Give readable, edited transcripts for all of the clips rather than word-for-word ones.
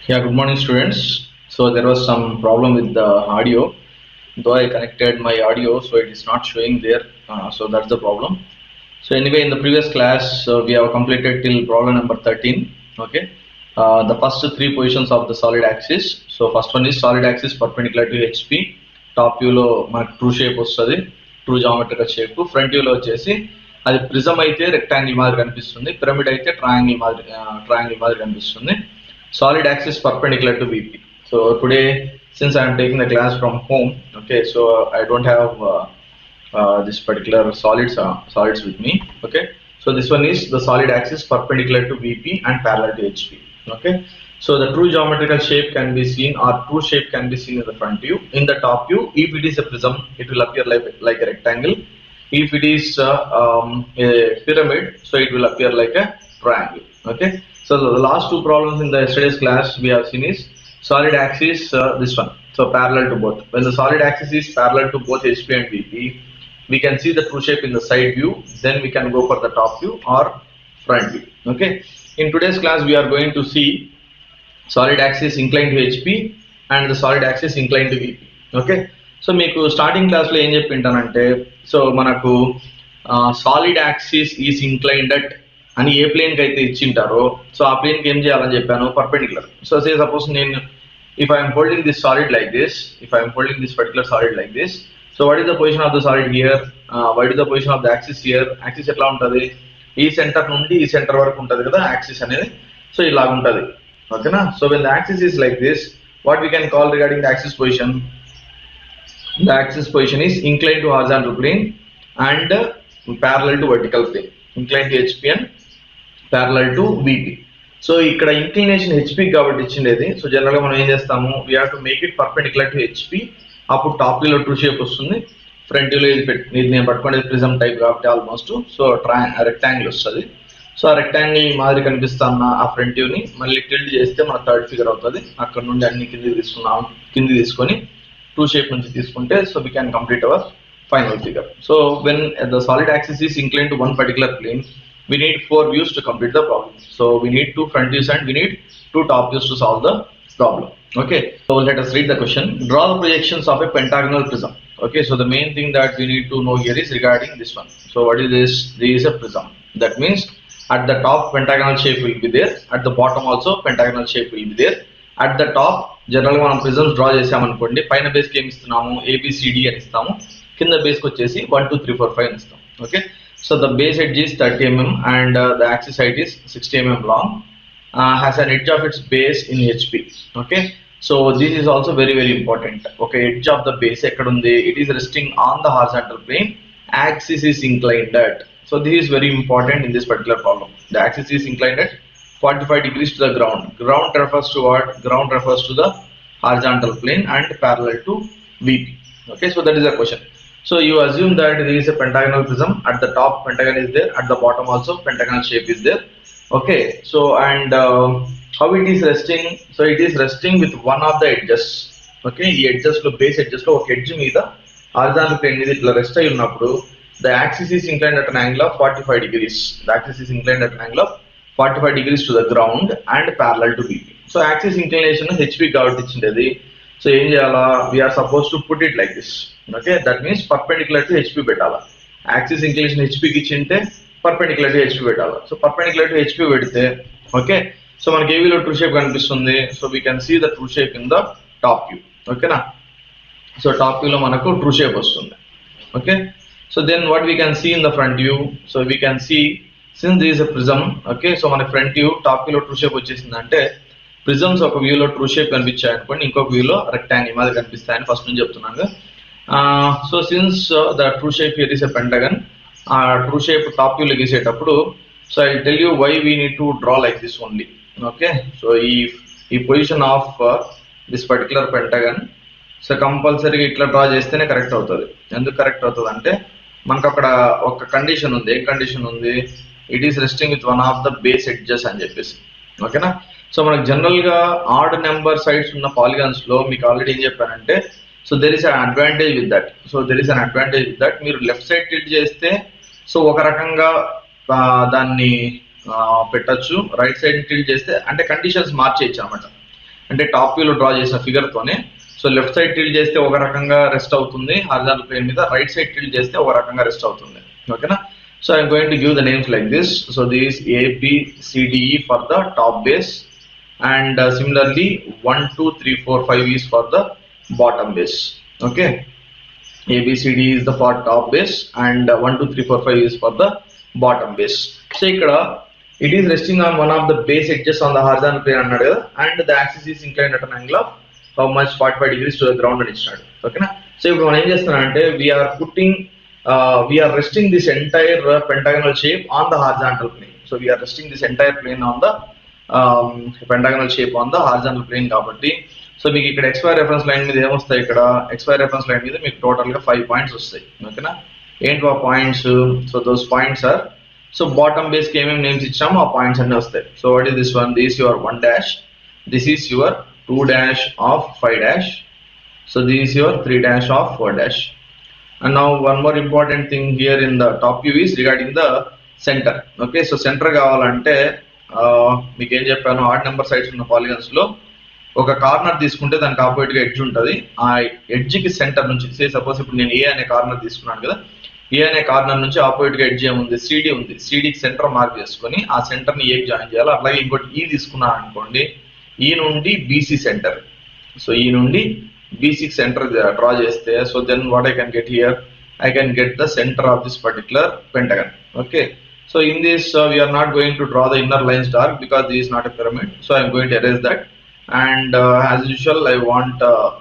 Yeah, good morning, students. So there was some problem with the audio. Though I connected my audio, so it is not showing there. So that's the problem. So anyway, in the previous class, we have completed till problem number 13. Okay. The first three positions of the solid axis. So first one is solid axis perpendicular to HP. Top view లో మనకు true shape వస్తుంది, true geometrical shape. Front వ్యూలో వచ్చేసి అది prism అయితే rectangle మాదిరి కనిపిస్తుంది, pyramid అయితే ట్రయాంగిల్ మాదిరి కనిపిస్తుంది. Solid axis perpendicular to VP. So today, since I am taking the class from home, okay, so I don't have this particular solids with me. Okay, so this one is the solid axis perpendicular to VP and parallel to HP. Okay, so the true geometrical shape can be seen, or true shape can be seen in the front view. In the top view, if it is a prism, it will appear like a rectangle. If it is a pyramid, so it will appear like a triangle. Okay. So the last two problems in the yesterday's class we have seen is solid axis, this one, so parallel to both. When the solid axis is parallel to both HP and VP, we can see the true shape in the side view, then we can go for the top view or front view. Okay, in today's class we are going to see solid axis inclined to HP and the solid axis inclined to VP. Okay, so meeku starting class lo em cheppintanante, so manaku solid axis is inclined at అని ఏ ప్లేన్కి అయితే ఇచ్చింటారో so ఆ ప్లేన్కి ఏం చేయాలని చెప్పాను, perpendicular. So say suppose నేను if I'm holding this solid like this, if I'm holding this particular solid like this, so what is the position of the solid here, what is the position of the axis here. Axis ఎట్లా ఉంటుంది, ఈ centre నుండి ఈ centre వరకు ఉంటుంది కదా axis అనేది, so ఇలాగ ఉంటుంది. ఓకేనా. So when the axis is like this, what we can call regarding the axis position, the axis position is incline to horizontal plane and parallel to vertical plane, inclined to HP and parallel to VP. So ఇక్కడ inclination HP కాబట్టి ఇచ్చిండేది. So జనరల్గా మనం ఏం చేస్తాము, we have to make it perpendicular to HP. అప్పుడు top వ్యూలో true shape వస్తుంది, front వ్యూలో ఇది నేను పట్టుకునేది ప్రిజం టైప్ కాబట్టి ఆల్మోస్ట్, సో రెక్టాంగిల్ వస్తుంది. సో ఆ రెక్టాంగిల్ మాదిరి కనిపిస్తున్న ఆ ఫ్రంట్ వ్యూని మళ్ళీ టిల్ట్ చేస్తే మన థర్డ్ ఫిగర్ అవుతుంది. అక్కడ నుండి అన్ని కింది తీసుకొని ట్రూ షేప్ నుంచి తీసుకుంటే so we can complete hour final figure. So when the solid axis is inclined to one particular plane, we need 4 views to complete the problem. So we need 2 front views and we need 2 top views to solve the problem. Okay, so let us read the question. Draw the projections of a pentagonal prism. Okay, so the main thing that we need to know here is regarding this one. So what is this? This is a prism. That means at the top pentagonal shape will be there, at the bottom also pentagonal shape will be there. At the top generally మనం prisms draw చేసామనుకోండి, పైన base కి ఏమి ఇస్తున్నాము, ABCD అని ఇస్తాము, కింద base కి వచ్చేసి 1 2 3 4 5 అని ఇస్తాం. Okay, so the base edge is 30 mm and the axis height is 60 mm long, has an edge of its base in HP. Okay, so this is also very important. Okay, edge of the base ekkada undi, it is resting on the horizontal plane, axis is inclined at. So this is very important in this particular problem. The axis is inclined at 45 degrees to the ground. Ground refers to what? Ground refers to the horizontal plane and parallel to VP. Okay, so that is the question. So you assume that there is a pentagonal prism, at the top pentagon is there, at the bottom also pentagonal shape is there. Okay, so and how it is resting, so it is resting with one of the edges. Okay, ఈ edges లో base edges లో ఒక edge మీద horizontal plane మీద ఇట్లా rest అయి ఉన్నప్పుడు the axis is inclined at an angle of 45 degrees. The axis is inclined at an angle of 45 degrees to the ground and parallel to VP. So axis inclination HP కాబట్టి ఇచ్చిండేది. So ఏం చేయాలా, we are suppose to put it like this. Okay, that means perpendicular to HP పెట్టాలా. Axis inclination HPకి ఇచ్చింటే perpendicular to HP పెట్టాలా. So perpendicular to HP పెడితే okay, so మనకి ఏవీలో ట్రూ షేప్ కనిపిస్తుంది. So we can see the true shape in the top view. ఓకేనా, so top వ్యూలో మనకు ట్రూ షేప్ వస్తుంది. Okay, so then what we can see in the front view, so we can see since this is a prism. Okay, so మన front view top వ్యూలో true shape వచ్చేసిందంటే prisms ఒక వ్యూలో true shape కనిపించాయి అనుకోండి, ఇంకొక వ్యూలో రెక్టాంగిల్ మాదిరి కనిపిస్తాయని ఫస్ట్ నుంచి చెప్తున్నాను. So since the true shape here is a pentagon, ఆ ట్రూ షేప్ టాప్ వ్యూలో గీసేటప్పుడు so I tell you why we need to draw like this only. Okay, so ఈ position of this particular pentagon so కంపల్సరీగా ఇట్లా draw చేస్తేనే correct అవుతుంది. ఎందుకు correct అవుతుంది అంటే మనకు అక్కడ ఒక కండిషన్ ఉంది. ఏం కండిషన్ ఉంది, it is resting with one of the base edges అని చెప్పేసి. ఓకేనా, సో మనకు జనరల్ గా ఆడ్ నెంబర్ సైడ్స్ ఉన్న పాలిగాన్స్ లో మీకు ఆల్రెడీ ఏం చెప్పానంటే, so there is an advantage with that. So there is an advantage with that, మీరు లెఫ్ట్ సైడ్ టిల్ట్ చేస్తే సో ఒక రకంగా దాన్ని పెట్టచ్చు, రైట్ సైడ్ టిల్ట్ చేస్తే అంటే కండిషన్స్ మార్చేయచ్చు అనమాట. అంటే టాప్ వ్యూలో డ్రా చేసిన ఫిగర్ తోనే. సో లెఫ్ట్ సైడ్ టిల్ట్ చేస్తే ఒక రకంగా రెస్ట్ అవుతుంది హారిజాంటల్ ప్లేన్ మీద, రైట్ సైడ్ టిల్ట్ చేస్తే ఒక రకంగా రెస్ట్ అవుతుంది. ఓకేనా? So I'm going to give the names like this. So this ABCDE for the top base, and similarly 1 2 3 4 5 is for the bottom base. Okay, ABCD is the for top base, and 1 2 3 4 5 is for the bottom base. So ikkada it is resting on one of the base edges on the horizontal plane annadu kada, and the axis is inclined at an angle of how much, 45 degrees to the ground అని ఇచ్చినాడు. ఓకేనా? So ఇప్పుడు మనం ఏం చేస్తున్నామంటే we are resting this entire pentagonal shape on the horizontal plane. So we are resting this entire plane on the pentagonal shape on the horizontal plane కాబట్టి so మీకు ఇక్కడ XY రెఫరెన్స్ లైన్ మీద ఏమొస్తాయి, ఇక్కడ XY రెఫరెన్స్ లైన్ మీద మీకు total గా 5 points వస్తాయి. ఓకేనా? ఏంటి ఆ points? So those points are, so bottom base కి ఏమేమి నేమ్స్ ఇచ్చామో ఆ పాయింట్స్ అన్ని వస్తాయి. So what is this one? This your 1 dash, this is your 2 dash of 5 dash, so this is your 3 dash of 4 dash. And now one more important thing here in the top view is regarding the center. Okay, so center కావాలంటే మీకు ఏం చెప్పాను, odd number sides ఉన్న polygons లో ఒక corner తీసుకుంటే దానికి opposite గా ఎడ్జ్ ఉంటుంది. ఆ ఎడ్జ్ కి సెంటర్ నుంచి, సపోజ్ ఇప్పుడు నేను ఏ అనే కార్నర్ తీసుకున్నాను కదా, ఏ అనే కార్నర్ నుంచి ఆపోజిట్ గా ఎడ్జ్ ఏముంది, CD ఉంది. CDకి సెంటర్ మార్క్ చేసుకొని ఆ సెంటర్ ని ఏకి జాయిన్ చేయాలి. అట్లాగే ఇంకోటి ఈ తీసుకున్నాను అనుకోండి, ఈ నుండి BC సెంటర్, సో ఈ నుండి BC సెంటర్ డ్రా చేస్తే, so then what I can get here, I can get the center of this particular pentagon. Okay, so in this we are not going to draw the inner lines dark because this is not a pyramid, so I am going to erase that. And as usual I want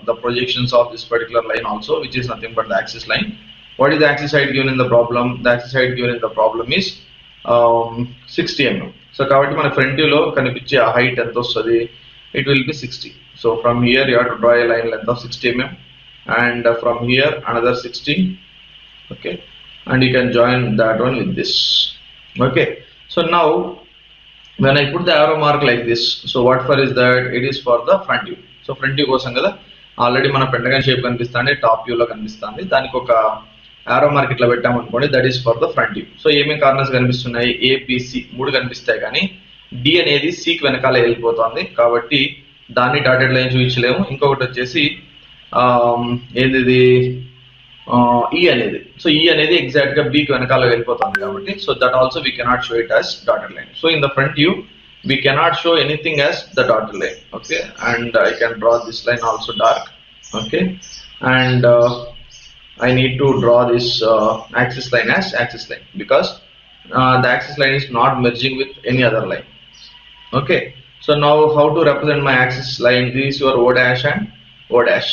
the projections of this particular line also, which is nothing but the axis line. What is the axis height given in the problem? The axis height given in the problem is 60 mm. So కాబట్టి మన front view లో కనిపించే ఆ height ఎంత వస్తుంది, it will be 60. So from here you have to draw a line length of 60 mm, and from here another 60. Okay, and you can join that one with this. Okay, so now when I put the arrow mark like this, so what for is that? It is for the front view. So front view కోసం కదా already మన pentagon shape కనిపిస్తుంది, top view లో కనిపిస్తుంది, దానికి ఒక ఆరో mark ఇట్లా పెట్టాము అనుకోండి, that is for the front view. So ఏమేమి కార్నర్స్ కనిపిస్తున్నాయి? ABC 3 కనిపిస్తాయి, కానీ D అనేది C కి వెనకాల వెళ్ళిపోతుంది కాబట్టి దాన్ని డాటెడ్ లైన్ చూపించలేము. ఇంకొకటి వచ్చేసి ఏది E అనేది, సో E అనేది ఎగ్జాక్ట్ గా B కి వెనకాల వెళ్ళిపోతుంది కాబట్టి, so that also we cannot show it as dotted line. So in the front view we cannot show anything as the dotted line. Okay, and I can draw this line also dark. Okay, and I need to draw this axis line as axis line because the axis line is not merging with any other line. Okay, so now how to represent my axis line? This is your O dash and O dash.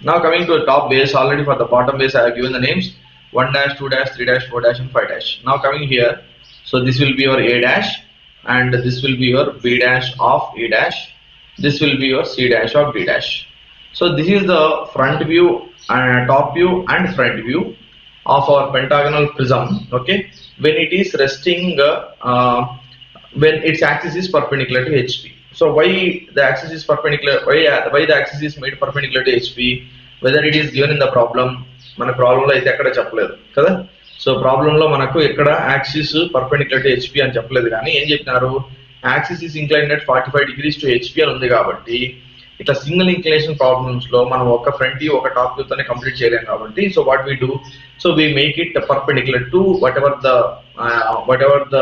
Now coming to the top base, already for the bottom base I have given the names 1 dash, 2 dash, 3 dash, 4 dash and 5 dash. Now coming here, so this will be your A dash, and this will be your B dash of E dash, this will be your C dash of D dash. So this is the front view and top view and front view of our pentagonal prism. Okay, when it is resting when its axis is perpendicular to HP. So why the axis is perpendicular, why the axis is made perpendicular to HP, whether it is given in the problem, మన problem లో అయితే ఎక్కడ చెప్పలేదు కదా. So problem లో మనకు ఎక్కడ axis perpendicular to HP అని చెప్పలేదు, కానీ ఏం చెప్పినారు, axis is inclined at 45 degrees to HP అని ఉంది కాబట్టి ఇట్లా సింగిల్ ఇంక్లినేషన్ ప్రాబ్లమ్స్ లో మనం ఒక ఫ్రంట్ వ్యూ ఒక టాప్ వ్యూ తోనే కంప్లీట్ చేయలేం కాబట్టి, so what we do, so we make it perpendicular to whatever the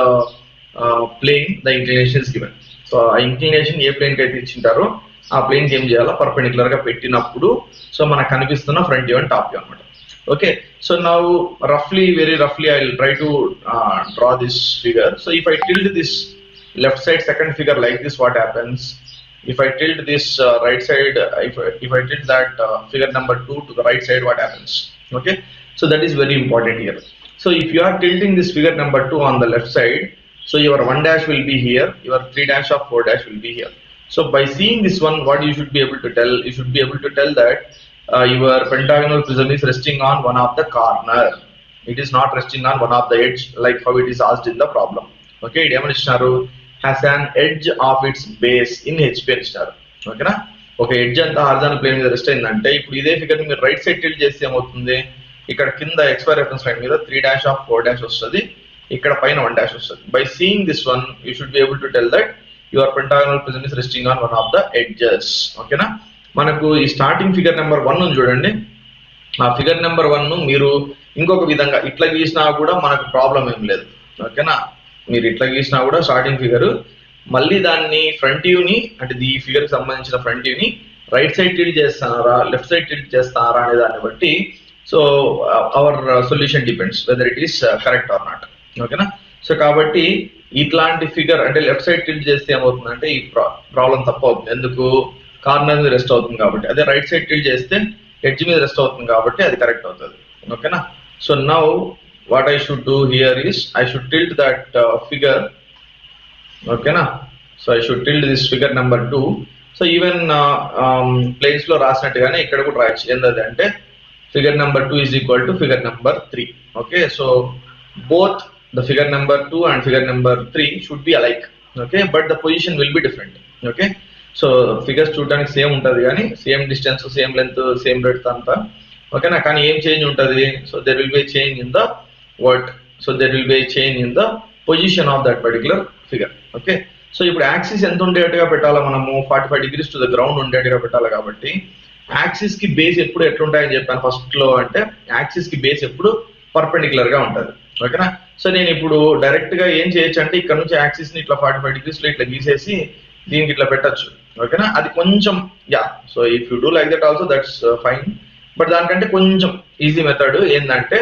plane the inclination is given. So ఆ ఇంక్లినేషన్ ఏ ప్లేన్ కి అయితే ఇచ్చింటారో ఆ ప్లేన్ కి ఏం చేయాలో పర్పెండిక్యులర్ గా పెట్టినప్పుడు సో మనకు కనిపిస్తున్న front view and top view అనమాట. Okay, so now very roughly I will try to draw this figure. So if I tilt this left side second figure like this, what happens? If I tilt this right side, if I tilt that figure number 2 to the right side, what happens? Okay, so that is very important here. So if you are tilting this figure number 2 on the left side, so your 1 dash will be here, your 3 dash of 4 dash will be here. So by seeing this one, what you should be able to tell, you should be able to tell that your pentagonal prism is resting on one of the corner. It is not resting on one of the edge like how it is asked in the problem. Okay, it has an edge of its base in HP ఇచ్చినారు. ఓకేనా, ఒక edge అంతా horizontal plane మీద rest అయిందంటే ఇప్పుడు ఇదే figure మీరు right side tilt చేస్తే ఏమవుతుంది, ఇక్కడ కింద XY రెఫరెన్స్ లైన్ మీద 3 dash of 4 dash వస్తుంది, ఇక్కడ పైన 1 dash వస్తుంది. By seeing this one you should be able to tell that your pentagonal prism is resting on one of the edges. ఓకేనా, మనకు ఈ స్టార్టింగ్ ఫిగర్ నెంబర్ 1 ఉంది చూడండి. ఆ ఫిగర్ నెంబర్ 1 మీరు ఇంకొక విధంగా ఇట్లా గీసినా కూడా మనకు ప్రాబ్లం ఏం లేదు. ఓకేనా, మీరు ఇట్లా గీసినా కూడా స్టార్టింగ్ ఫిగర్, మళ్ళీ దాన్ని ఫ్రంట్ వ్యూని అంటే ఈ ఫిగర్ కి సంబంధించిన ఫ్రంట్ వ్యూని రైట్ సైడ్ టిల్ట్ చేస్తారా లెఫ్ట్ సైడ్ టిల్ట్ చేస్తారా అనే దాన్ని బట్టి so our solution depends whether it is correct or not. ఓకేనా, సో కాబట్టి ఇట్లాంటి ఫిగర్ అంటే లెఫ్ట్ సైడ్ టిల్ట్ చేస్తే ఏమవుతుందంటే ఈ ప్రాబ్లం తప్పు అవుతుంది. ఎందుకు? కార్నర్ మీద రెస్ట్ అవుతుంది కాబట్టి. అదే రైట్ సైడ్ టిల్ట్ చేస్తే ఎడ్జ్ మీద రెస్ట్ అవుతుంది కాబట్టి అది కరెక్ట్ అవుతుంది. ఓకేనా, so now what I should do here is I should tilt that figure. ఓకేనా, so I should tilt this figure number 2. So even planes లో రాసినట్టుగానే ఇక్కడ కూడా రాయొచ్చు. ఏంటది అంటే figure number 2 is equal to figure number 3. Okay, so both the figure number 2 and figure number 3 should be alike. Okay, but the position will be different. Okay, so figures చూడడానికి same ఉంటది కానీ same distance same length same breadth అంతా. ఓకేనా, కానీ ఏం change ఉంటది? So there will be a change in the what? So there will be a change in the position of that particular figure. Okay, so ఇప్పుడు axis ఎంత ఉండేట్టుగా పెట్టాలా? మనము 45 degrees to the ground ఉండేట్టుగా పెట్టాలి కాబట్టి యాక్సిస్ కి base ఎప్పుడు ఎట్లుంటాయని చెప్పాను first లో. అంటే యాక్సిస్ కి బేస్ ఎప్పుడు పర్పెండిక్యులర్ గా ఉంటది. ఓకేనా, సో నేను ఇప్పుడు డైరెక్ట్ గా ఏం చేయొచ్చు అంటే ఇక్కడ నుంచి యాక్సిస్ ని ఇట్లా 45 degrees లో ఇట్లా గీసేసి దీనికి ఇట్లా పెట్టచ్చు. ఓకేనా, అది కొంచెం yeah, so if you do like that also that's fine. But దానికంటే కొంచెం ఈజీ మెథడ్ ఏంటంటే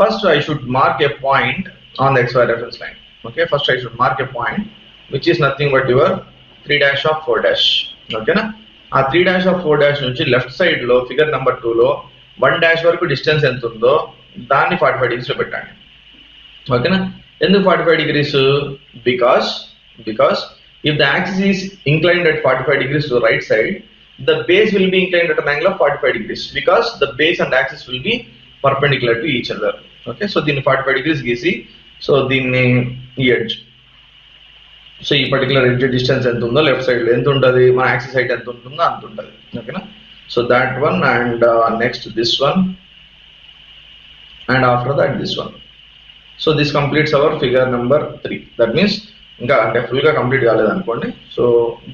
first I should mark a point on the XY reference line. Okay, first I should mark a point which is nothing but your 3'4'. ఓకేనా, ఆ 3'4' నుంచి left side లో figure number 2 లో 1' వరకు distance ఎంత ఉందో దాన్ని 45 degrees లో పెట్టండి. ఓకేనా, ఎందుకు 45 degrees? Because if the axis is inclined at 45 degrees to the right side, the base will be inclined at an angle of 45 degrees because the base and axis will be perpendicular to each other. Okay, so దీన్ని 45 degrees గీసి so దీన్ని ఈ edge, so ఈ particular edge distance ఎంత ఉందో left side లో ఎంత ఉంటుంది, మన యాక్సిస్ హైట్ ఎంత ఉంటుందో అంత ఉంటుంది. ఓకేనా, so that one and next this one and after that this one. So this completes our figure number 3. That means ఇంకా అంటే ఫుల్ గా కంప్లీట్ కాలేదు అనుకోండి. So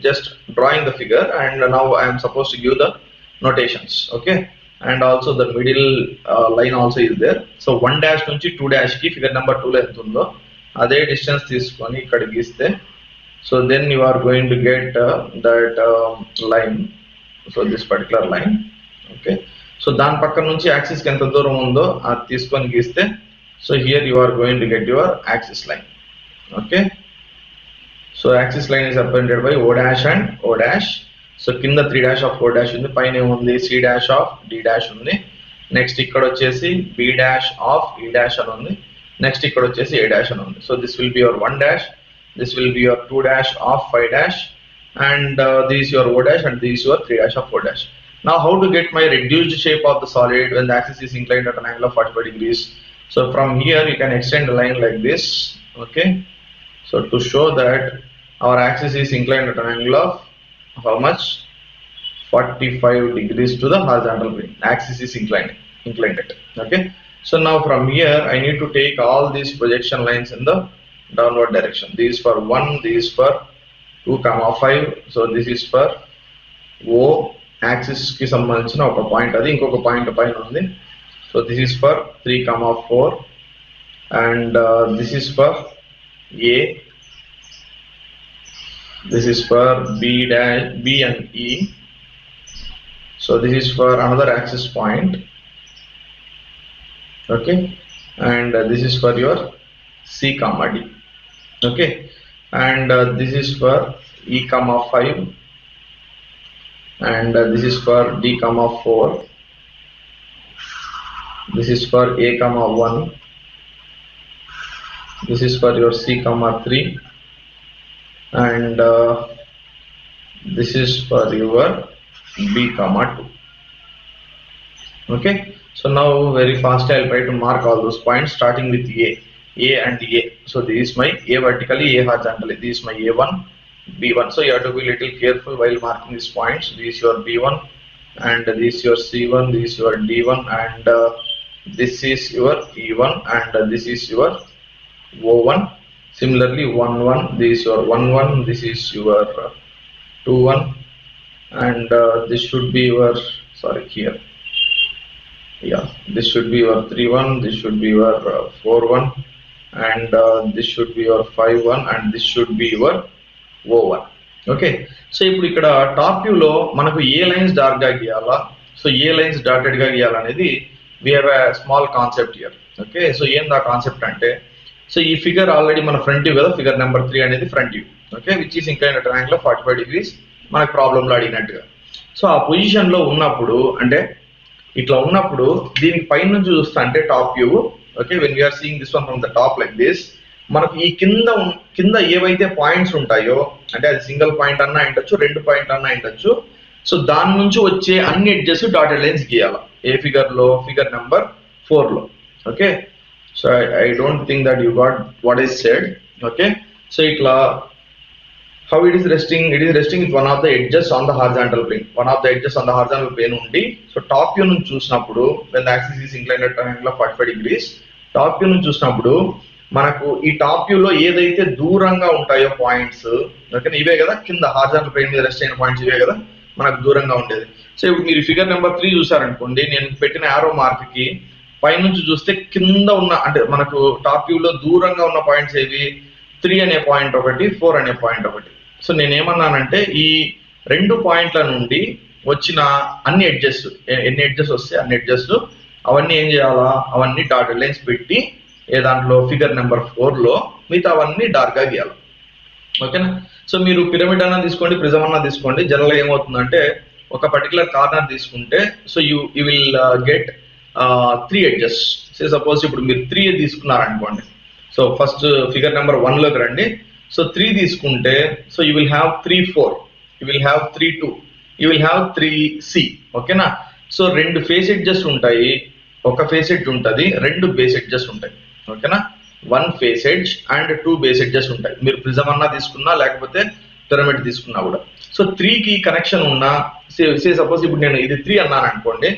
just drawing the figure and now I'm suppose to give the notations. Okay, and also the middle line also is there. So 1' నుంచి 2' కి figure number 2 లో ఎంత ఉందో అదే డిస్టెన్స్ తీసుకొని ఇక్కడ గీస్తే so then you are going to get that line, so this particular line. Okay, so దాని పక్కన నుంచి యాక్సిస్ కి ఎంత దూరం ఉందో అది తీసుకొని గీస్తే so here you are going to get your axis line. Okay, so axis line is represented by O' and O'. So కింద 3'4' ఉంది, పైన ఏముంది C'(D' ఉంది. నెక్స్ట్ ఇక్కడ వచ్చేసి B' E' అని ఉంది. నెక్స్ట్ ఇక్కడ వచ్చేసి A' అని ఉంది. So this will be your 1', this will be your 2'5', and this is your O' and this is your 3'4'. Now how to get my reduced shape of the solid when the axis is inclined at an angle of 45 degrees? So from here you can extend the line like this. Okay, so to show that our axis is inclined at an angle of how much? 45 degrees to the horizontal plane. Axis is inclined it. Okay, so now from here I need to take all these projection lines in the downward direction. This is for 1, this is for 2,5. so this is for O axis ki sambandhinchina oka point, adi inkoka point paina undi. So this is for 3,4 and this is for A, this is for B and E. So this is for another axis point. Okay, and this is for your C, D. Okay, and this is for E, 5 and this is for D, 4. This is for A, 1. This is for your C, 3 and this is for your B, 2. Okay, so now very fast I'll try to mark all those points starting with A and A. So this is my A vertically, A horizontally. This is my A1, B1. So you have to be little careful while marking these points. This is your B1 and this is your C1, this is your D1 and this is your E1 and this is your O1. Similarly 1 1, this is your 1 1, this is your 2 1, and this should be your, sorry, here, yeah, this should be your 3 1, this should be your 4 1, and this should be your 5 1, and this should be your O1. Okay, so ఇప్పుడు ఇక్కడ top వ్యూలో మనకు ఏ lines dark గా గీయాలా, సో ఏ lines dotted గా గీయాలనేది we have a small concept here. Okay, so ఏంది ఆ కాన్సెప్ట్ అంటే, సో ఈ ఫిగర్ ఆల్రెడీ మన ఫ్రంట్ వ్యూ కదా, ఫిగర్ నెంబర్ 3 అనేది front view. Okay, which is inclined triangle 45 degrees మనకు ప్రాబ్లంలో అడిగినట్టుగా. సో ఆ పొజిషన్ లో ఉన్నప్పుడు, అంటే ఇట్లా ఉన్నప్పుడు దీనికి పైన నుంచి చూస్తా అంటే top view. Okay, when you're seeing this one from the top like this, మనకు ఈ కింద ఏవైతే పాయింట్స్ ఉంటాయో, అంటే అది సింగిల్ పాయింట్ అన్నా అయిండొచ్చు, 2 పాయింట్ అన్నా అయిండొచ్చు. సో దాని నుంచి వచ్చే అన్ని ఎడ్జెస్ డాటెడ్ లైన్స్ గీయాలి. ఏ ఫిగర్ లో, ఫిగర్ నెంబర్ 4 లో. Okay, so I don't think that you got what is said. Okay, so ఇట్లా how it is resting with one of the edges on the horizontal plane, ఉండి, so top view నుంచి చూసినప్పుడు when the axis is inclined at an angle of 45 degrees, top view నుంచి చూసినప్పుడు మనకు ఈ top view లో ఏదైతే దూరంగా ఉంటాయో పాయింట్స్, ఓకే, ఇవే కదా కింద హారిజాంటల్ ప్లేన్ మీద రెస్ట్ అయిన పాయింట్స్, ఇవే కదా మనకు దూరంగా ఉండేది. సో ఇప్పుడు మీరు ఫిగర్ నెంబర్ 3 చూసారనుకోండి, నేను పెట్టిన యారో మార్క్ కి పైనుంచి చూస్తే కింద ఉన్న, అంటే మనకు టాప్ వ్యూ లో దూరంగా ఉన్న పాయింట్స్ ఏవి, 3 అనే పాయింట్ ఒకటి, 4 అనే పాయింట్ ఒకటి. సో నేనేమన్నానంటే ఈ 2 పాయింట్ల నుండి వచ్చిన అన్ని ఎడ్జెస్, ఎన్ని ఎడ్జెస్ వస్తే అన్ని ఎడ్జెస్ అవన్నీ ఏం చేయాలా, అవన్నీ డాటెడ్ లైన్స్ పెట్టి ఏ దాంట్లో ఫిగర్ నెంబర్ 4 లో మిగతా అవన్నీ డార్క్ గా గీయాలి. ఓకేనా, సో మీరు పిరమిడ్ అన్నా తీసుకోండి, ప్రిజం అన్నా తీసుకోండి, జనరల్ గా ఏమవుతుందంటే ఒక పర్టికులర్ కార్నర్ తీసుకుంటే, so you will get 3 edges. Suppose ఇప్పుడు మీరు 3 తీసుకున్నారనుకోండి, సో ఫస్ట్ ఫిగర్ నెంబర్ 1 లోకి రండి. సో 3 తీసుకుంటే, so you will have 3 4, you will have 3 2, you will have 3 C. ఓకేనా, సో 2 ఫేస్ ఎడ్జెస్ ఉంటాయి, ఒక ఫేస్ ఎడ్జ్ ఉంటుంది, 2 బేస్ ఎడ్జెస్ ఉంటాయి. ఓకేనా, 1 face edge and 2 base edges ఉంటాయి. మీరు ప్రిజం అన్నా తీసుకున్నా లేకపోతే పిరమిడ్ తీసుకున్నా కూడా. సో 3 కి కనెక్షన్ ఉన్న, సపోజ్ ఇప్పుడు నేను ఇది 3 అన్నాను అనుకోండి,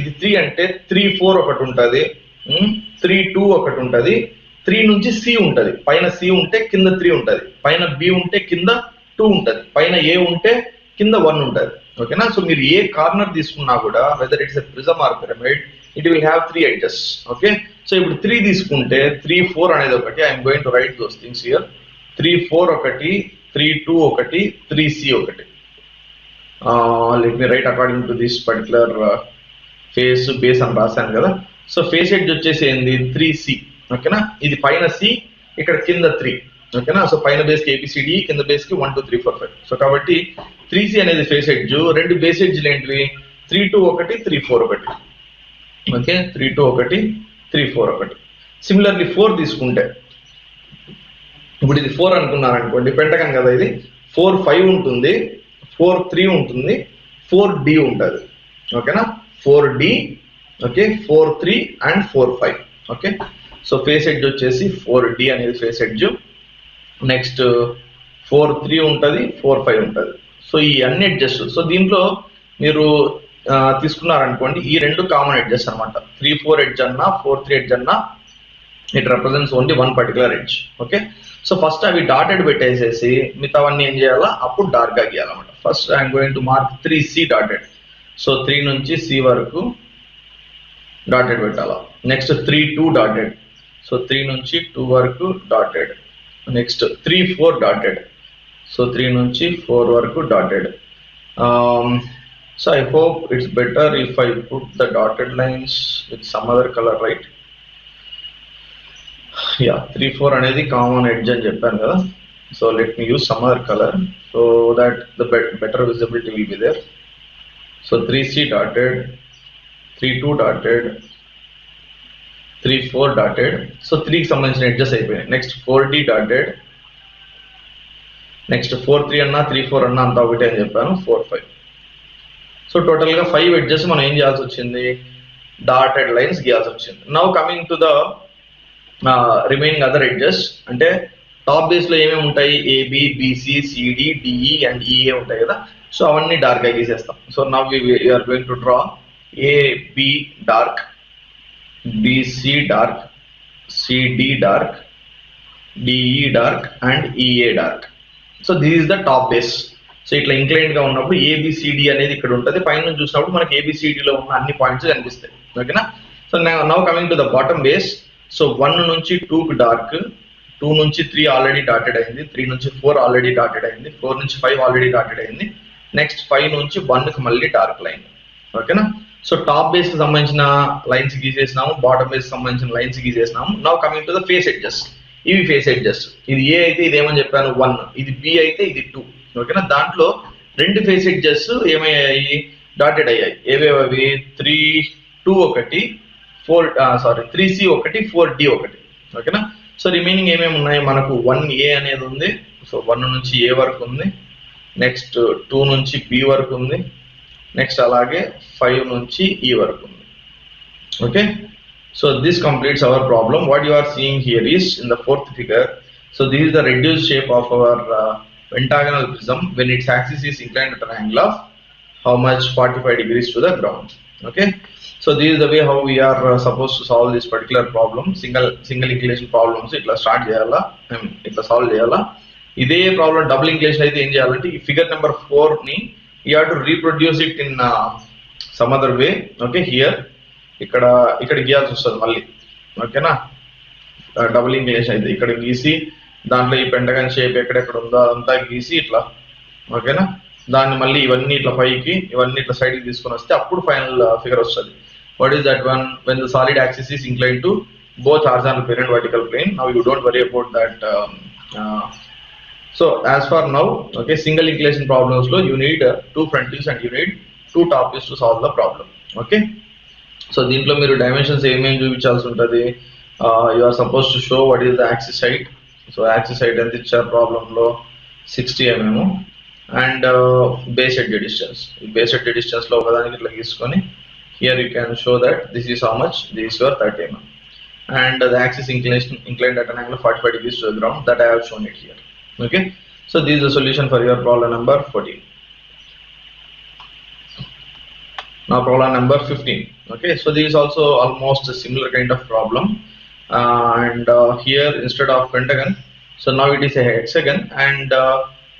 ఇది 3 అంటే 3 4 ఒకటి ఉంటుంది, 3 2 ఒకటి ఉంటుంది, 3 నుంచి C ఉంటుంది, పైన C ఉంటే కింద 3 ఉంటుంది, పైన B ఉంటే కింద 2 ఉంటుంది, పైన A ఉంటే కింద 1 ఉంటుంది. ఓకేనా, సో మీరు ఏ కార్నర్ తీసుకున్నా కూడా, whether it's a prism or pyramid, it will have 3 edges. Okay, so ఇప్పుడు 3 తీసుకుంటే 3 4 అనేది ఒకటి, I'm going to write those things here. 3 4 ఒకటి, 3 2 ఒకటి, 3 C ఒకటి. Let me write according to this particular face base అని రాశాను కదా. సో ఫేస్ ఎడ్జ్ వచ్చేసి ఏంది, 3 C. ఓకేనా, ఇది పైన C, ఇక్కడ కింద 3. ఓకేనా, సో పైన బేస్ కి ABCD, కింద బేస్ కి 1 2 3 4 5. సో కాబట్టి 3C అనేది ఫేస్ ఎడ్జ్. 2 బేస్ ఎడ్జ్లు ఏంటివి, 3 2 ఒకటి, 3 4 ఒకటి. ఓకే, 3 2 ఒకటి, 3 4 ఒకటి. సిమిలర్లీ 4 తీసుకుంటే, ఇప్పుడు ఇది 4 అనుకున్నారు అనుకోండి, పెంటగన్ కదా ఇది, 4 5 ఉంటుంది, 4 3 ఉంటుంది, 4D ఉంటుంది. ఓకేనా, 4D, okay, 4 3 and 4 5. Okay, so face edge వచ్చేసి 4D అనేది ఫేస్ ఎడ్జ్. నెక్స్ట్ 4 3 ఉంటుంది, 4 5 ఉంటుంది. సో ఈ అన్ని ఎడ్జెస్, సో దీంట్లో మీరు తీసుకున్నారనుకోండి, ఈ 2 కామన్ ఎడ్జెస్ అనమాట. 3 4 ఎడ్జ్ అన్నా, 4 3 ఎడ్జ్ అన్నా, it represents only 1 particular edge. Okay, so first అవి డాటెడ్ పెట్టేసేసి మిగతావన్నీ ఏం చేయాలా, అప్పుడు డార్క్ గా గీయాలన్నమాట. First I'm going to mark 3C dotted. So 3 నుంచి C వరకు డాటెడ్ పెట్టాలా. నెక్స్ట్ 3 2 డాటెడ్, సో 3 నుంచి 2 వరకు డాటెడ్. నెక్స్ట్ 3 4 డాటెడ్, సో 3 నుంచి 4 వరకు dotted. So I hope it's better if I put the dotted lines with some other color, right? Yeah, 3 4 అనేది common edge అని చెప్పాను కదా. So let me use some other color so that the better visibility will be there. So 3C dotted, 3 2 dotted, 3 4 dotted. So 3 కి సంబంధించిన edges అయిపోయాయి. Next 4D dotted, next 4 3 అన్నా 3 4 అన్నా అంతా ఒకటే అని చెప్పాను, 4 5. సో టోటల్ గా 5 ఎడ్జెస్ మనం ఏం చేయాల్సి వచ్చింది, డాటెడ్ లైన్స్ గీయాల్సి వచ్చింది. Now coming to the remaining other edges, అంటే టాప్ బేస్ లో ఏమేమి ఉంటాయి, AB BC CD DE and EA ఉంటాయి కదా. సో అవన్నీ డార్క్ గా గీసేస్తాం. So now we are going to draw AB dark, BC dark, CD dark, DE dark and EA dark. So this is the top base. So ఇట్లా incline గా ఉన్నప్పుడు A B C D అనేది ఇక్కడ ఉంటుంది. పైన చూసినప్పుడు మనకి ఏబిసిడిలో ఉన్న అన్ని పాయింట్స్ కనిపిస్తాయి. ఓకేనా. So now coming to the bottom base. So 1 నుంచి 2 డార్క్, 2 నుంచి 3 ఆల్రెడీ డాటెడ్ అయింది, 3 నుంచి 4 ఆల్రెడీ డాటెడ్ అయింది, 4 నుంచి 5 ఆల్రెడీ డాటెడ్ అయింది. నెక్స్ట్ 5 నుంచి 1కి మళ్ళీ డార్క్ లైన్. ఓకేనా. సో టాప్ బేస్ కి సంబంధించిన లైన్స్ గీసేసినాము, బాటమ్ బేస్ కి సంబంధించిన లైన్స్ గీసేసినాము. Now coming to the face edges. ఇవి ఫేస్ ఎడ్జెస్. ఇది ఏ అయితే ఇది ఏమని చెప్పాను 1, ఇది బి అయితే ఇది 2. ఓకేనా. దాంట్లో 2 ఫేస్ ఎడ్జెస్ ఏమయ్యాయి, డాటెడ్ అయ్యాయి. ఏవేవి 3, 2 ఒకటి, 3C ఒకటి, 4D ఒకటి. ఓకేనా. సో రిమైనింగ్ ఏమేమి ఉన్నాయి మనకు 1A అనేది ఉంది. సో 1 నుంచి A వరకు ఉంది. నెక్స్ట్ 2 నుంచి B వరకు ఉంది. నెక్స్ట్ అలాగే 5 నుంచి E వరకు ఉంది. Okay. So this completes our problem. What you are seeing here is in the fourth figure. So this is the reduced shape of our pentagonal prism when its axis is inclined at an angle of how much, 45 degrees to the ground. Okay. So this is the way how we are supposed to solve this particular problem. Single inclination problems itla start cheyala, itla solve cheyala. Ide problem double inclination aithe em cheyalante ee figure number 4 ni you have to reproduce it in some other way. Okay. Here ఇక్కడ గీయాల్సి వస్తుంది మళ్ళీ. ఓకేనా. Double inclination అయితే ఇక్కడ గీసి దాంట్లో ఈ pentagon shape ఎక్కడెక్కడ ఉందో అదంతా గీసి ఇట్లా. ఓకేనా. దాన్ని మళ్ళీ ఇవన్నీ ఇట్లా పైకి, ఇవన్నీ ఇట్లా సైడ్కి తీసుకొని వస్తే అప్పుడు ఫైనల్ ఫిగర్ వస్తుంది. What is that one? When the solid axis is incline to both horizontal plane and vertical plane. Now you don't worry about that. So as far now, okay, single inclination problems లో you need 2 front views and you need 2 top views to solve the problem. Okay. So దీంట్లో మీరు dimensions ఏమేమి చూపించాల్సి ఉంటుంది. You are suppose to show what is the axis height. So axis height ఎంత ఇచ్చారు ప్రాబ్లంలో, 60 mm. And base edge distance, ఈ base edge distance లో ఒకదానికి ఇట్లా గీసుకొని here you can show that this is how much, this is your 30 mm. And the axis inclined at an angle of 45 degrees to the ground, that I have shown it here. Okay. So this is the solution for your problem number 14. Now problem number 15. Okay, so this is also almost a similar kind of problem, and here instead of pentagon, so now it is a hexagon, and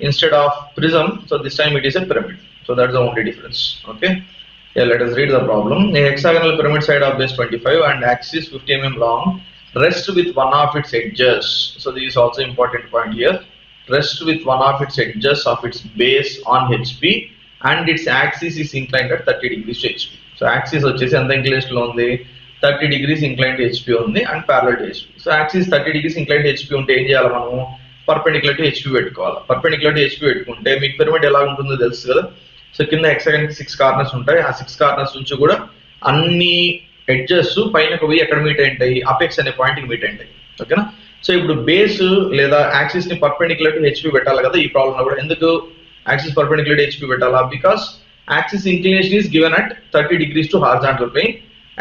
instead of prism, so this time it is a pyramid. So that's the only difference. Okay. Yeah, let us read the problem. A hexagonal pyramid side of base 25 and axis 50 mm long rest with one of its edges. So this is also important point here. Rest with one of its edges of its base on HP and its axis is inclined at 30 degrees to HP. So axis వచ్చేసి ఎంత inclined లో ఉంది, 30 degrees inclined to HP ఉంది and parallel to HP. So axis 30 degrees inclined to HP ఉంటే ఏం చేయాలి మనము, perpendicular to HP పెట్టుకోవాలి. పర్పెండిక్యులర్ టు HP పెట్టుకుంటే మీకు పిరమిడ్ ఎలా ఉంటుందో తెలుసు కదా. సో కింద హెక్సాగన్ కి 6 కార్నర్స్ ఉంటాయి. ఆ 6 కార్నర్స్ నుంచి కూడా అన్ని ఎడ్జెస్ పైనకు పోయి ఎక్కడ మీట్ అయింటాయి, అపెక్స్ అనే పాయింట్ కి మీట్ అయింటాయి. ఓకేనా. సో ఇప్పుడు బేస్ లేదా యాక్సిస్ ని పర్పెండిక్యులర్ టు HP పెట్టాలి కదా ఈ ప్రాబ్లం లో కూడా. ఎందుకు axis perpendicular to HP పెట్టాలా, because axis inclination is given at 30 degrees to horizontal plane.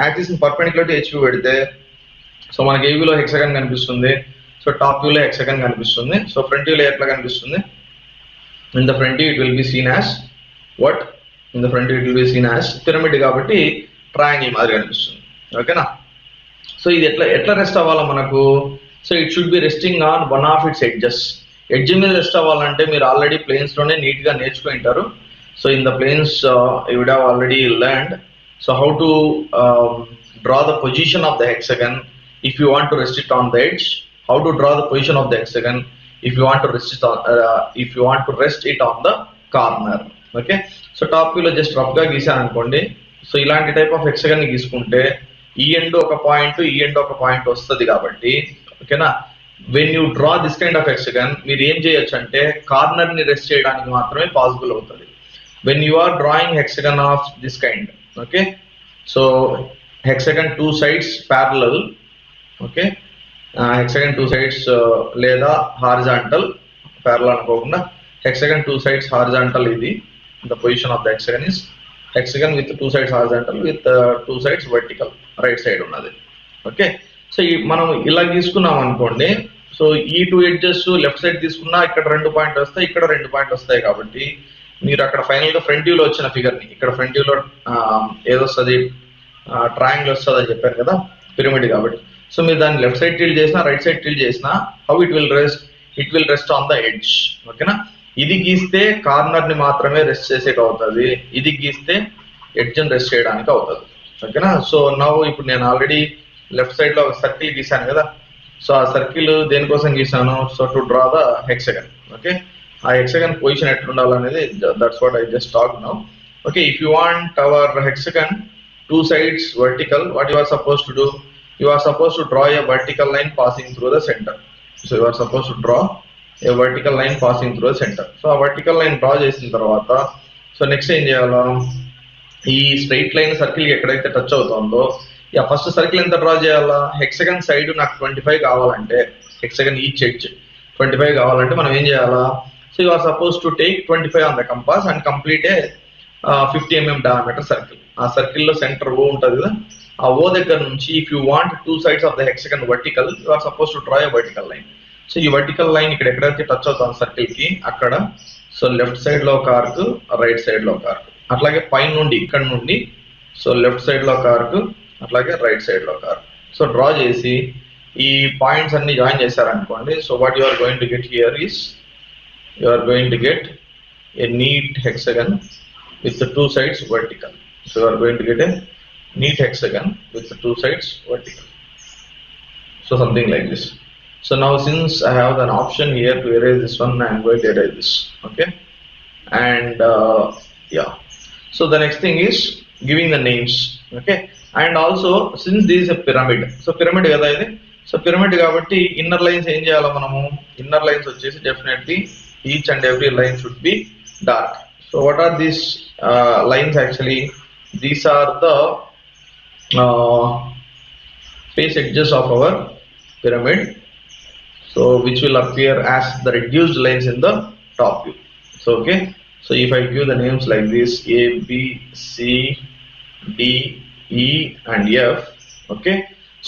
Axis perpendicular to HP పెడితే సో మనకి ఏ వ్యూలో హెక్సాగన్ కనిపిస్తుంది, సో టాప్ వ్యూలో హెక్సాగన్ కనిపిస్తుంది. సో ఫ్రంట్ వ్యూలో ఎట్లా కనిపిస్తుంది, in the front view it will be seen as what, in the front view it will be seen as pyramid కాబట్టి ట్రయాంగిల్ మాదిరి కనిపిస్తుంది. ఓకేనా. సో ఇది ఎట్లా రెస్ట్ అవ్వాలా మనకు, so it should be resting on one of it's edges. Edge మీద rest అవ్వాలంటే మీరు ఆల్రెడీ ప్లేన్స్ లోనే నీట్ గా నేర్చుకుంటారు. So in the planes you would have already learned so how to draw the position of the hexagon if you want to rest it on the edge, how to draw the position of the hexagon if you want to rest it on the corner. Okay. So top వ్యూలో just rough గా గీసాను అనుకోండి. So ఇలాంటి type of hexagon ని గీసుకుంటే ఈ end ఒక point, ఈ end ఒక పాయింట్ వస్తుంది కాబట్టి. ఓకేనా. When you draw this kind of hexagon మీరు ఏం చేయొచ్చు అంటే కార్నర్ ని రెస్ట్ చేయడానికి మాత్రమే పాసిబుల్ అవుతుంది. When you are drawing hexagon of this kind, okay, so hexagon 2 sides parallel, okay, hexagon 2 sides లేదా హారిజాంటల్, ప్యారలల్ అనుకోకుండా హెక్సాగన్ 2 sides హారిజాంటల్. ఇది the position of the hexagon is hexagon with 2 sides horizontal with 2 sides vertical, right side ఉన్నది. Okay. So మనం ఇలా తీసుకున్నాం అనుకోండి. So ఈ 2 edges left side తీసుకున్నా ఇక్కడ 2 పాయింట్ వస్తాయి, ఇక్కడ 2 పాయింట్ వస్తాయి. కాబట్టి మీరు అక్కడ ఫైనల్ గా ఫ్రంట్ వ్యూలో వచ్చిన ఫిగర్ ని ఇక్కడ ఫ్రంట్ వ్యూలో ఏదొస్తుంది, ట్రయాంగిల్ వస్తుంది అని చెప్పారు కదా, పిరమిడ్ కాబట్టి. సో మీరు దాన్ని లెఫ్ట్ సైడ్ టిల్ట్ చేసినా రైట్ సైడ్ టిల్ట్ చేసినా how it will rest on the edge. ఓకేనా, ఇది గీస్తే కార్నర్ ని మాత్రమే రెస్ట్ చేసేకి అవుతుంది, ఇది గీస్తే ఎడ్జ్ ని రెస్ట్ చేయడానికి అవుతుంది. ఓకేనా, సో నవ్వు ఇప్పుడు నేను ఆల్రెడీ లెఫ్ట్ సైడ్ లో ఒక సర్కిల్ గీసాను కదా, సో ఆ సర్కిల్ దేనికోసం గీసాను, so to draw the hexagon. Okay, ఆ హెక్సగన్ పొజిషన్ ఎట్లుండాలనేది that's what I just talk now. Okay, if you want our hexagon two sides vertical, what you are supposed to do, you are supposed to draw a vertical line passing through the center. So you are supposed to draw a vertical line passing through the center. So a vertical line draw చేసిన తర్వాత so next ఏం చేయాలా, ఈ straight line circle ఎక్కడైతే touch అవుతుందో first circle ఎంత draw చేయాలా, hexagon side నాకు 25 కావాలంటే, హెక్సగన్ ఈచ్ ఎడ్జ్ 25 కావాలంటే మనం ఏం చేయాలా, so you are suppose to take 25 on the compass and complete a 50 mm diameter circle. ఆ సర్కిల్ లో సెంటర్ ఓ ఉంటుంది కదా, ఆ ఓ దగ్గర నుంచి if you want two sides of the hexagon vertical, you are suppose to draw a vertical line. So ఈ vertical line ఇక్కడ ఎక్కడైతే టచ్ అవుతుంది సర్కిల్ కి అక్కడ, సో లెఫ్ట్ సైడ్ లో ఒక ఆర్క్, రైట్ సైడ్ లో ఒక ఆర్క్, అట్లాగే పైన నుండి ఇక్కడ నుండి సో లెఫ్ట్ సైడ్ లో ఒక ఆర్క్, అట్లాగే రైట్ సైడ్ లో ఒక ఆర్క్. సో డ్రా చేసి ఈ పాయింట్స్ అన్ని జాయిన్ చేశారనుకోండి, so what you are going to get here is, you are going to get a neat hexagon with the two sides vertical. So you are going to get a neat hexagon with the two sides vertical. So something like this. So now since I have an option here to erase this one, I am going to erase this. Okay, and yeah. So the next thing is giving the names. Okay, and also since this is a pyramid, so pyramid kada idi, so pyramid kabatti inner lines em cheyala manamu, inner lines vachesi definitely each and every line should be dark. So what are these lines actually? These are the face edges of our pyramid, so which will appear as the reduced lines in the top view. So okay, so if I give the names like this A, B, C, D, E and F, okay,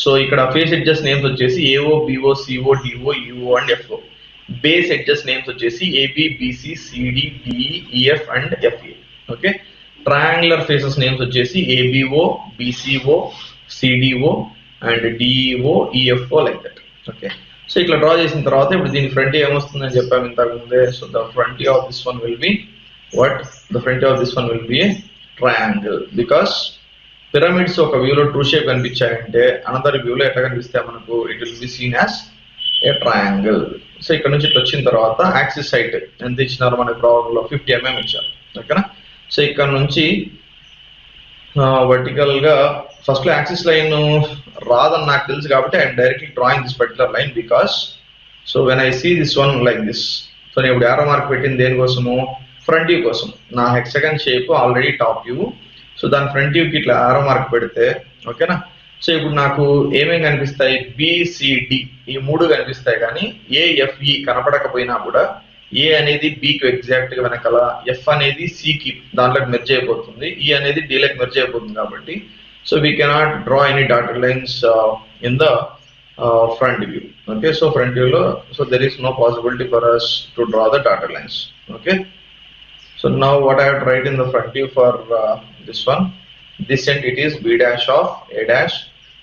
so ikkada face edges names vachesi AO, BO, CO, DO, EO and FO. Base edges names వచ్చేసి AB, BC, CD, DE, EF and FA. Okay, triangular faces names వచ్చేసి ABO, BCO, CDO and DEO, EFO like that. Okay, so ఇట్లా draw చేసిన తర్వాత ఇప్పుడు దీని front ఏమొస్తుందని చెప్పాము ఇంతకు ముందే. So the front of this one will be what, the front of this one will be a triangle, because pyramids ఒక వ్యూలో ట్రూ షేప్ కనిపించాయంటే అనదర్ వ్యూలో ఎట్లా కనిపిస్తాయి మనకు, it will be seen as a triangle. So ఇక్కడ నుంచి ఇట్లా వచ్చిన తర్వాత యాక్సిస్ సైట్ ఎంత ఇచ్చినారు మనకి ప్రాబ్లం లో 50 mm ఇచ్చారు. ఓకేనా, సో ఇక్కడ నుంచి వర్టికల్ గా ఫస్ట్ లో యాక్సిస్ లైన్ రాదని నాకు తెలుసు కాబట్టి I'm directly drawing this particular line because so when I see this one like this, so నేను ఇప్పుడు యారో మార్క్ పెట్టింది దేనికోసము, ఫ్రంట్ వ్యూ కోసం. నా hexagon shape already top view, so దాని ఫ్రంట్ వ్యూకి ఇట్లా యారో మార్క్ పెడితే ఓకేనా, సో ఇప్పుడు నాకు ఏమేమి కనిపిస్తాయి, బిసిడి ఈ మూడు కనిపిస్తాయి, కానీ ఏఎఫ్ఈ కనపడకపోయినా కూడా ఏ అనేది బికి ఎగ్జాక్ట్ గా వెనకాల, ఎఫ్ అనేది సికి దాంట్లోకి మెర్జ్ అయిపోతుంది, ఈ అనేది డీలోకి మెర్జ్ అయిపోతుంది కాబట్టి so we cannot draw any dotted lines in the front view. Okay, so front వ్యూలో so there is no possibility for us to draw the dotted lines. Okay, so now what I have to write in the front view for this one, this end it is b dash of a dash,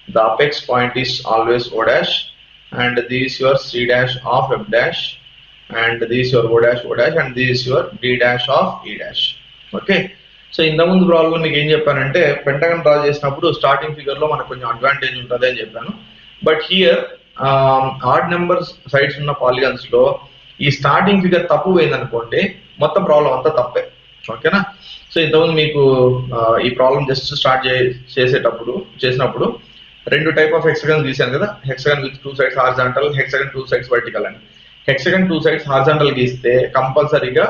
the apex point is always o dash, and this is your c dash of f dash, and this is your o dash, and this is your d dash of e dash. Okay, so ఇంత ముందు problem మీకు ఏం చెప్పానంటే pentagon draw చేసినప్పుడు starting figure లో మనకు కొంచెం advantage ఉంటుంది అని చెప్పాను, but here odd numbers sides ఉన్న పాలిగన్స్ లో ఈ స్టార్టింగ్ ఫిగర్ తప్పు పోయింది అనుకోండి మొత్తం ప్రాబ్లం అంతా తప్పే. ఓకేనా, సో ఇంతకుముందు మీకు ఈ ప్రాబ్లం జస్ట్ స్టార్ట్ చేసినప్పుడు రెండు టైప్ ఆఫ్ హెక్సగన్స్ గీసాను కదా, hexagon with two sides horizontal, hexagon two sides vertical అని. హెక్సగన్ టూ సైడ్స్ హారిజాంటల్ గీస్తే కంపల్సరీగా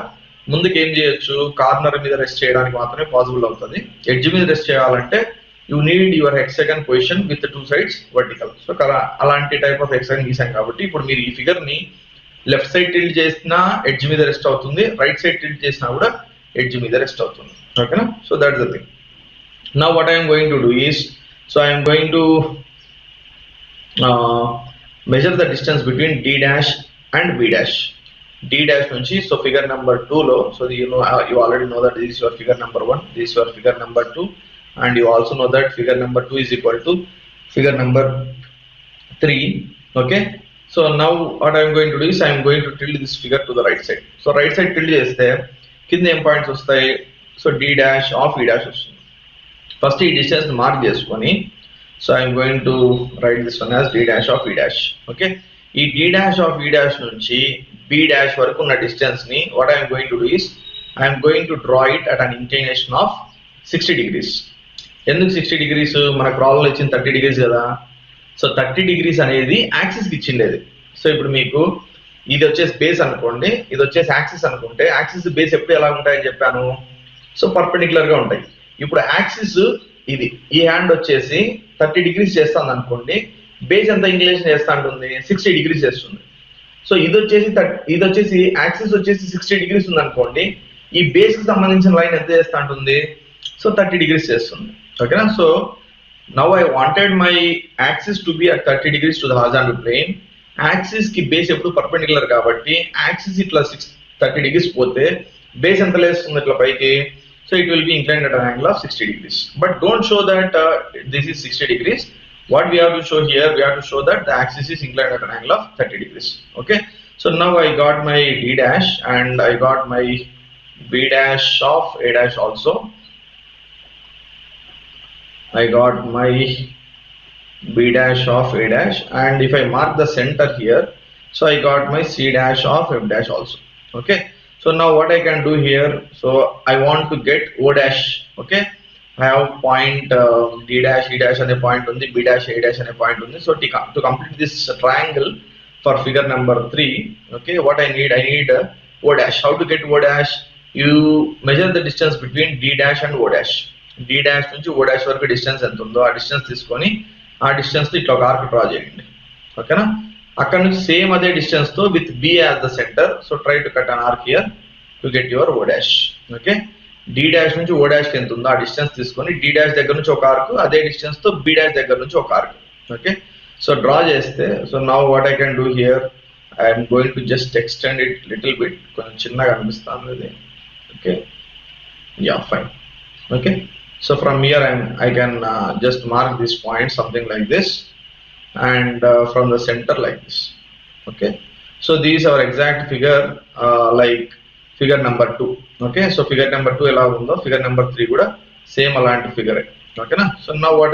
ముందుకు ఏం చేయొచ్చు, కార్నర్ మీద రెస్ట్ చేయడానికి మాత్రమే పాసిబుల్ అవుతుంది. ఎడ్జ్ మీద రెస్ట్ చేయాలంటే you need your hexagon position with two sides vertical. So అలాంటి టైప్ ఆఫ్ హెక్సగన్ గీసాం కాబట్టి ఇప్పుడు మీరు ఈ ఫిగర్ ని లెఫ్ట్ సైడ్ టిల్ట్ చేసినా ఎడ్జ్ మీద రెస్ట్ అవుతుంది, రైట్ సైడ్ టిల్ట్ చేసినా కూడా ఎడ్జ్ మీద రెస్ట్ అవుతుంది. ఓకేనా, so that is the thing. Now what I'm going to do is, so I'm going to measure the distance between d dash and b dash. D dash నుంచి so figure number 2 లో, so you already know that this is your figure number 1, this is your figure number 2, and you also know that figure number 2 is equal to figure number 3. Okay, so now what I am going to do is I am going to tilt this figure to the right side. So right side tilt చేస్తే కింద ఏం points వస్తాయి? So d dash of e dash వస్తుంది. First ఈ distance mark చేసుకొని so I'm going to right this one as d dash of e dash. Okay, ఈ d dash of e dash నుంచి b dash వరకు ఉన్న distance ని what I'm going to do is I'm going to draw it at an inclination of 60 degrees. ఎందుకు 60 degrees? మన problem ఇచ్చింది 30 degrees కదా. So 30 degrees అనేది యాక్సిస్కి ఇచ్చిండేది. సో ఇప్పుడు మీకు ఇది వచ్చేసి బేస్ అనుకోండి, ఇది వచ్చేసి యాక్సిస్ అనుకుంటే యాక్సిస్ బేస్ ఎప్పుడు ఎలా ఉంటాయని చెప్పాను? సో పర్పెండిక్యులర్ గా ఉంటాయి. ఇప్పుడు యాక్సిస్ ఇది, ఈ హ్యాండ్ వచ్చేసి 30 degrees చేస్తుంది అనుకోండి, బేస్ ఎంత ఇంక్లినేషన్ చేస్తా ఉంటుంది? 60 degrees చేస్తుంది. సో ఇది వచ్చేసి యాక్సిస్ వచ్చేసి 60 degrees ఉంది అనుకోండి, ఈ బేస్ కి సంబంధించిన లైన్ ఎంత చేస్తా ఉంటుంది? సో 30 degrees చేస్తుంది. ఓకేనా? So now I wanted my axis to be at 30 degrees to the horizontal plane. Axis ki base ఎప్పుడు perpendicular కాబట్టి axis ఇట్లా 30 degrees పోతే base ఎంత లేస్తుంది ఇట్లా పైకి? So it will be inclined at an angle of 60 degrees. But don't show that this is 60 degrees. What we have to show here, we have to show that the axis is inclined at an angle of 30 degrees. Okay, so now I got my d dash and I got my b dash of a dash also. I got my b dash of a dash, and if I mark the center here, so I got my c dash of f dash also. Okay, so now what I can do here, so I want to get o dash. Okay, I have point d dash e dash and a point on the b dash a dash and a point on the. So to complete this triangle for figure number 3, okay, what I need o dash. How to get o dash? You measure the distance between d dash and o dash. d dash నుంచి o dash వరకు distance ఎంత ఉందో ఆ distance తీసుకొని ఆ distance తో ఇట్లా ఒక ఆర్క్ డ్రా చేయండి. ఓకేనా? అక్కడ నుంచి సేమ్ అదే డిస్టెన్స్ తో with b as the center, so try to cut an arc here to get your o dash. Okay, d dash నుంచి o dash కి ఎంత ఉందో ఆ డిస్టెన్స్ తీసుకొని d dash దగ్గర నుంచి ఒక ఆర్క్, అదే డిస్టెన్స్ తో b dash దగ్గర నుంచి ఒక ఆర్క్. ఓకే, సో డ్రా చేస్తే so now what I can do here, I'm going to just extend it little bit. కొంచెం చిన్నగా అనిపిస్తుంది ఇది. Okay, yeah fine. Okay, so from here I can just mark this point something like this, and from the center like this. Okay, so these are exact figure like figure number 2. Okay, so figure number 2 ela undo, figure number 3 kuda same alanti figure. Okay na? So now what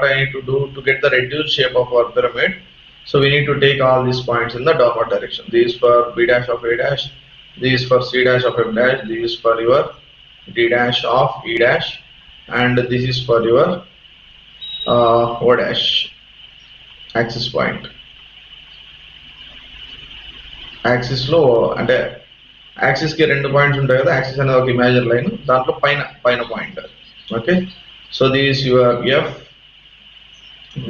I need to do to get the reduced shape of our pyramid, so we need to take all these points in the downward direction. These for b dash of a dash, these for c dash of f dash, these for your d dash of e dash, and this is for your o dash axis point. Axis లో అంటే axis కి రెండు points ఉంటాయి కదా, axis అనేది ఒక imaginary line, దాంట్లో పైన point. Okay, so this your f,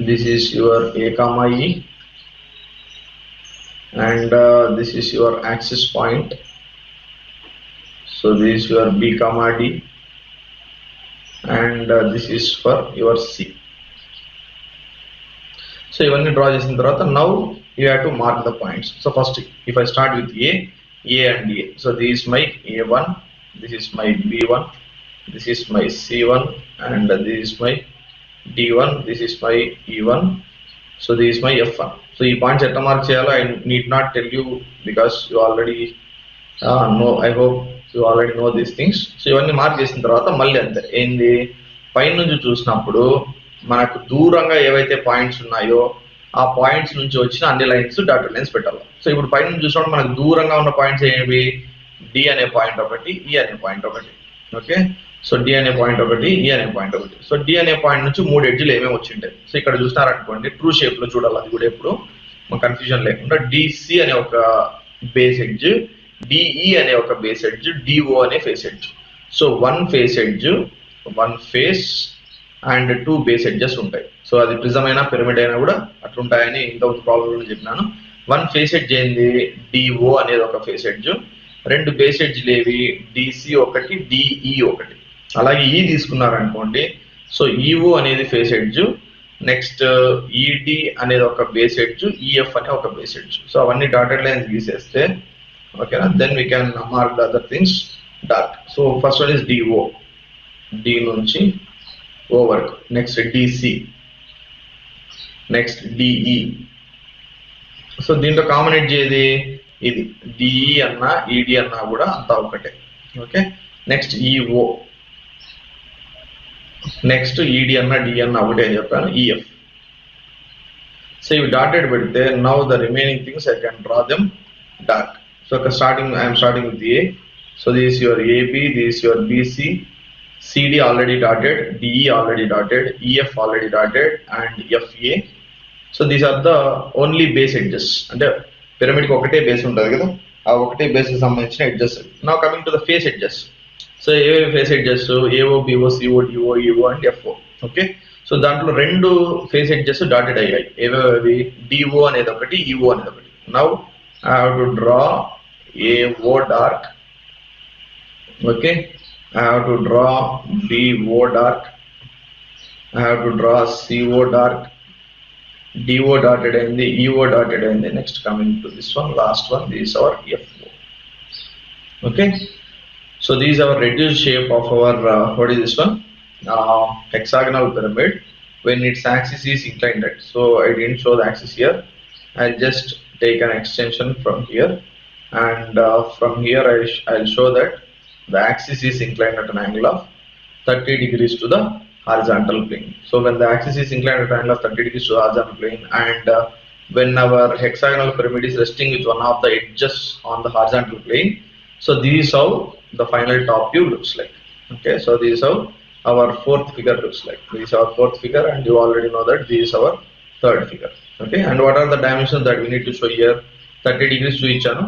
this is your a comma e, and this is your axis point. So this is your b comma d, and this is for your c. So ఇవన్నీ draw చేసిన తర్వాత now you have to mark the points. So first if I start with a and a, so this is my a1, this is my b1, this is my c1, and this is my d1, this is my e1, so this is my f1. So ఈ points ఎట్లా mark చేయాలో I need not tell you because you already know, I hope you already know these things. So ఇవన్నీ mark చేసిన తర్వాత మళ్ళీ అంతే ఏంది, పైన నుంచి చూసినప్పుడు మనకు దూరంగా ఏవైతే పాయింట్స్ ఉన్నాయో ఆ పాయింట్స్ నుంచి వచ్చిన అన్ని లైన్స్ డాటెడ్ లైన్స్ పెట్టాలి. సో ఇప్పుడు పైన నుంచి చూసినప్పుడు మనకు దూరంగా ఉన్న పాయింట్స్ ఏవి? డి అనే పాయింట్ ఒకటి, ఈ అనే పాయింట్ ఒకటి. ఓకే, సో డి అనే పాయింట్ ఒకటి, ఈ అనే పాయింట్ ఒకటి. సో డి అనే పాయింట్ నుంచి 3 ఎడ్జ్లు ఏమేమి వచ్చింటాయి. సో ఇక్కడ చూసినారనుకోండి ట్రూ షేప్ లో చూడాలి, అది కూడా ఎప్పుడు కన్ఫ్యూజన్ లేకుండా. డిసి అనే ఒక బేస్ ఎడ్జ్, డిఈ అనే ఒక బేస్ ఎడ్జ్, డిఓ అనే face edge. So 1 face edge, 1 face and 2 base edges ఉంటాయి. సో అది ప్రిజం అయినా పిరమిడ్ అయినా కూడా అట్లుంటాయని ఇంతకుముందు ప్రాబ్లం చెప్పినాను. 1 ఫేస్ ఎడ్జ్ ఏంది? డిఓ అనేది ఒక ఫేస్ ఎడ్జ్. 2 బేస్ ఎడ్జ్లు ఏవి? డిసి ఒకటి, డిఈ ఒకటి. అలాగే ఈ తీసుకున్నారనుకోండి, సో ఈఓ అనేది ఫేస్ ఎడ్జ్, నెక్స్ట్ ఈడి అనేది ఒక బేస్ ఎడ్జ్, ఈఎఫ్ అనే ఒక బేస్ ఎడ్జ్. సో అవన్నీ డాటెడ్ లైన్స్ గీసేస్తే ఓకేనా, then we can mark the other things dot. So first one is D O, D నుంచి ఓ వరకు, next D C, next D E, so దీంట్లో కామన్ ఎడ్జ్ ఏది, ఇది డిఈ అన్నా ఈడి అన్నా కూడా అంతా ఒకటే. ఓకే, నెక్స్ట్ ఈఓ, నెక్స్ట్ ఈడి అన్నా డి అన్నా ఒకటే అని చెప్పాను, ఈఎఫ్. సో ఇవి డాటెడ్ పెడితే now the remaining things I can draw them dark. So I'm starting with a. So this is your AB, this is your BC, CD already dotted, DE already dotted, EF already dotted, and FA. So these are the only base edges. అంటే పిరమిడ్కి ఒకటే base ఉంటుంది కదా, ఆ ఒకటే బేస్కి సంబంధించిన edges. Now coming to the face edges. So ఏవేవి face edges, A O, B O, C O, D O, E O and F O. Okay, so దాంట్లో 2 ఫేస్ ఎడ్జెస్ డాటెడ్ అయ్యాయి. ఏవేవి, డిఓ అనేది ఒకటి, ఈఓ అనేది ఒకటి. Now I have to draw AO dark. Okay, I have to draw BO dark, I have to draw CO dark, DO dotted and the EO dotted and the next coming to this one, last one, this is our FO. Okay, so these are reduced shape of our what is this one, hexagonal pyramid when its axis is inclined right. So I didn't show the axis here, I'll just take an extension from here, and from here I'll show that the axis is inclined at an angle of 30 degrees to the horizontal plane. So when the axis is inclined at an angle of 30 degrees to the horizontal plane, and when our hexagonal pyramid is resting with one of the edges on the horizontal plane, so this is how the final top view looks like. Okay, so this is how our 4th figure looks like. This is our 4th figure, and you already know that this is our 3rd figure. Okay, and what are the dimensions that we need to show here? 30 degrees చూపించాను,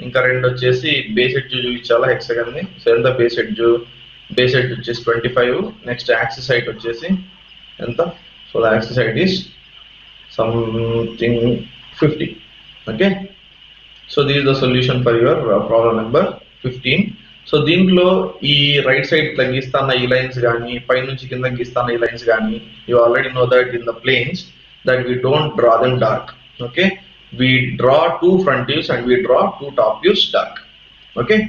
ఇంకా 2 వచ్చేసి base edge చూపించాలా hexagon ని. So ఎంత base edge వచ్చేసి 25, next axis height వచ్చేసి ఎంత, so the axis height is something 50. Okay, so this is the solution for your problem number 15. So దీంట్లో ఈ రైట్ సైడ్ ఇట్లా గీస్తాన్న ఈ లైన్స్ కానీ, పైనుంచి కింద గీస్తాన్న ఈ లైన్స్ కానీ, you already know that in the planes that we don't draw them dark. Okay, we draw 2 front views and we draw 2 top views dark. Okay.